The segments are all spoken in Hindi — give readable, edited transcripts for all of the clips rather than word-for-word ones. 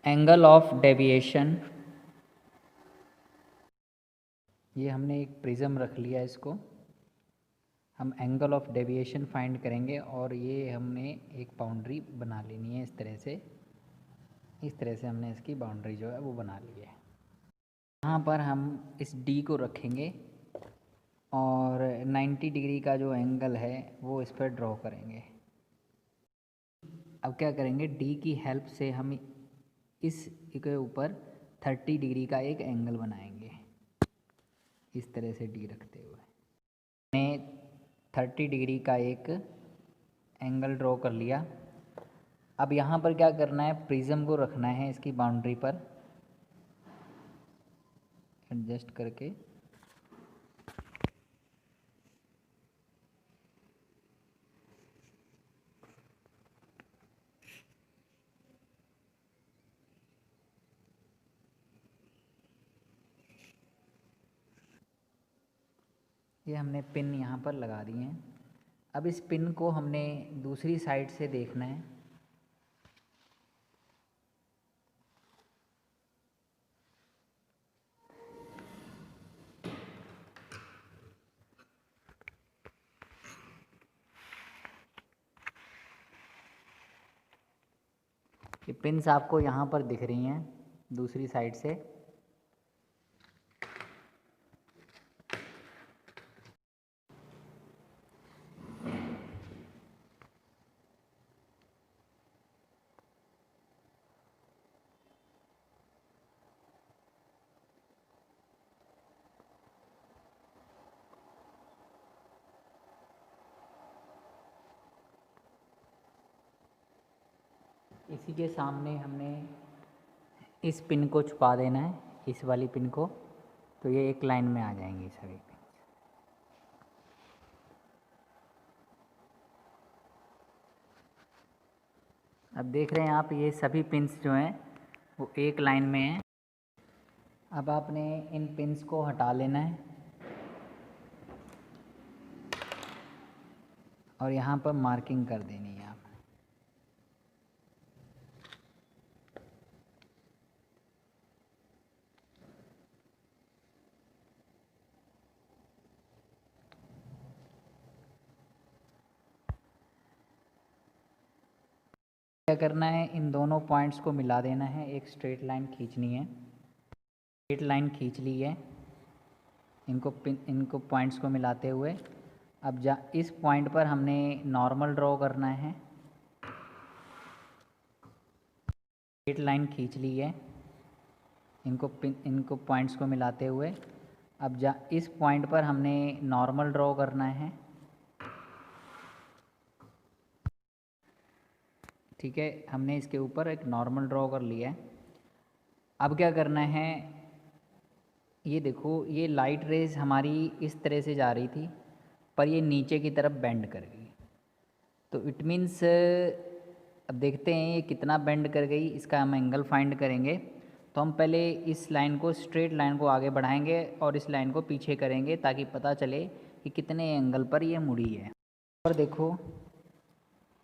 एंगल ऑफ डेविएशन, ये हमने एक प्रिज्म रख लिया, इसको हम एंगल ऑफ डेविएशन फाइंड करेंगे और ये हमने एक बाउंड्री बना लेनी है इस तरह से हमने इसकी बाउंड्री जो है वो बना ली है। यहाँ पर हम इस डी को रखेंगे और 90 डिग्री का जो एंगल है वो इस पर ड्रॉ करेंगे। अब क्या करेंगे, डी की हेल्प से हम इस के ऊपर 30 डिग्री का एक एंगल बनाएंगे, इस तरह से डी रखते हुए हमने 30 डिग्री का एक एंगल ड्रॉ कर लिया। अब यहाँ पर क्या करना है, प्रिज्म को रखना है इसकी बाउंड्री पर एडजस्ट करके। ये हमने पिन यहाँ पर लगा दिए हैं। अब इस पिन को हमने दूसरी साइड से देखना है। ये पिन्स आपको यहाँ पर दिख रही हैं दूसरी साइड से। इसी के सामने हमने इस पिन को छुपा देना है, इस वाली पिन को, तो ये एक लाइन में आ जाएंगी सभी पिन। अब देख रहे हैं आप, ये सभी पिन्स जो हैं वो एक लाइन में हैं। अब आपने इन पिन्स को हटा लेना है और यहाँ पर मार्किंग कर देनी है। क्या करना है, इन दोनों पॉइंट्स को मिला देना है, एक स्ट्रेट लाइन खींचनी है। स्ट्रेट लाइन खींच ली है इनको पॉइंट्स को मिलाते हुए। अब इस पॉइंट पर हमने नॉर्मल ड्रॉ करना है। स्ट्रेट लाइन खींच ली है इनको पॉइंट्स को मिलाते हुए। अब इस पॉइंट पर हमने नॉर्मल ड्रॉ करना है। ठीक है, हमने इसके ऊपर एक नॉर्मल ड्रॉ कर लिया है। अब क्या करना है, ये देखो, ये लाइट रेज हमारी इस तरह से जा रही थी पर ये नीचे की तरफ बेंड कर गई। तो इट मीन्स, अब देखते हैं ये कितना बेंड कर गई, इसका हम एंगल फाइंड करेंगे। तो हम पहले इस लाइन को, स्ट्रेट लाइन को आगे बढ़ाएंगे और इस लाइन को पीछे करेंगे ताकि पता चले कि कितने एंगल पर ये मुड़ी है। और देखो,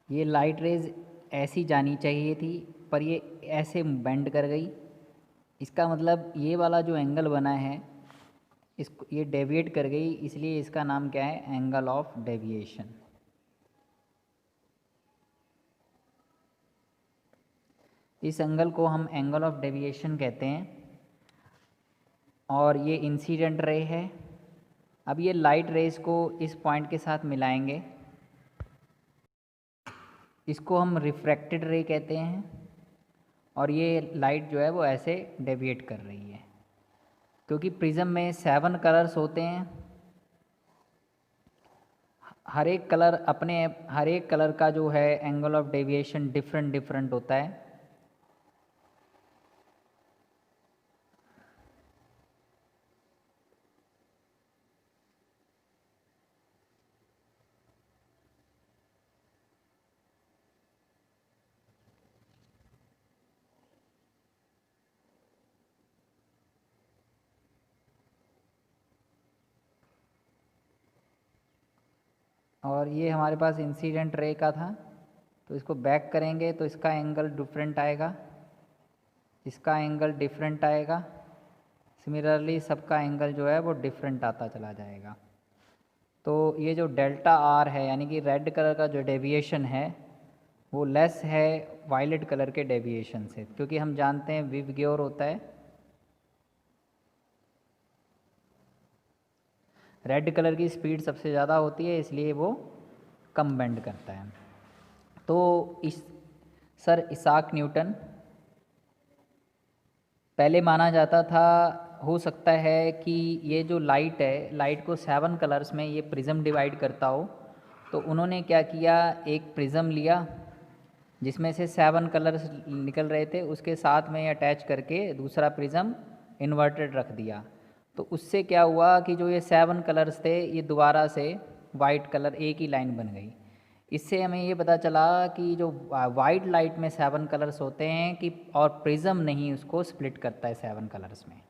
ये लाइट रेज ऐसी जानी चाहिए थी पर ये ऐसे बेंड कर गई। इसका मतलब ये वाला जो एंगल बना है इसको ये डेविएट कर गई, इसलिए इसका नाम क्या है, एंगल ऑफ डेविएशन। इस एंगल को हम एंगल ऑफ डेविएशन कहते हैं। और ये इंसिडेंट रे है। अब ये लाइट रेज को इस पॉइंट के साथ मिलाएंगे, इसको हम रिफ्रैक्टेड रे कहते हैं। और ये लाइट जो है वो ऐसे डेविएट कर रही है क्योंकि प्रिज्म में 7 कलर्स होते हैं। हर एक कलर का जो है angle of deviation different different होता है। और ये हमारे पास इंसिडेंट रे का था, तो इसको बैक करेंगे तो इसका एंगल डिफरेंट आएगा। इसका एंगल डिफरेंट आएगा, सिमिलरली सबका एंगल जो है वो डिफरेंट आता चला जाएगा। तो ये जो डेल्टा आर है यानी कि रेड कलर का जो डेविएशन है वो लेस है वायलेट कलर के डेविएशन से, क्योंकि हम जानते हैं विवग्योर होता है रेड कलर की स्पीड सबसे ज़्यादा होती है, इसलिए वो कम बेंड करता है। तो इस सर इसाक न्यूटन पहले माना जाता था, हो सकता है कि ये जो लाइट है, लाइट को 7 कलर्स में ये प्रिज्म डिवाइड करता हो। तो उन्होंने क्या किया, एक प्रिज्म लिया जिसमें से 7 कलर्स निकल रहे थे, उसके साथ में अटैच करके दूसरा प्रिज्म इन्वर्टेड रख दिया। तो उससे क्या हुआ कि जो ये 7 कलर्स थे ये दोबारा से वाइट कलर एक ही लाइन बन गई। इससे हमें ये पता चला कि जो वाइट लाइट में 7 कलर्स होते हैं कि और प्रिज्म नहीं उसको स्प्लिट करता है 7 कलर्स में।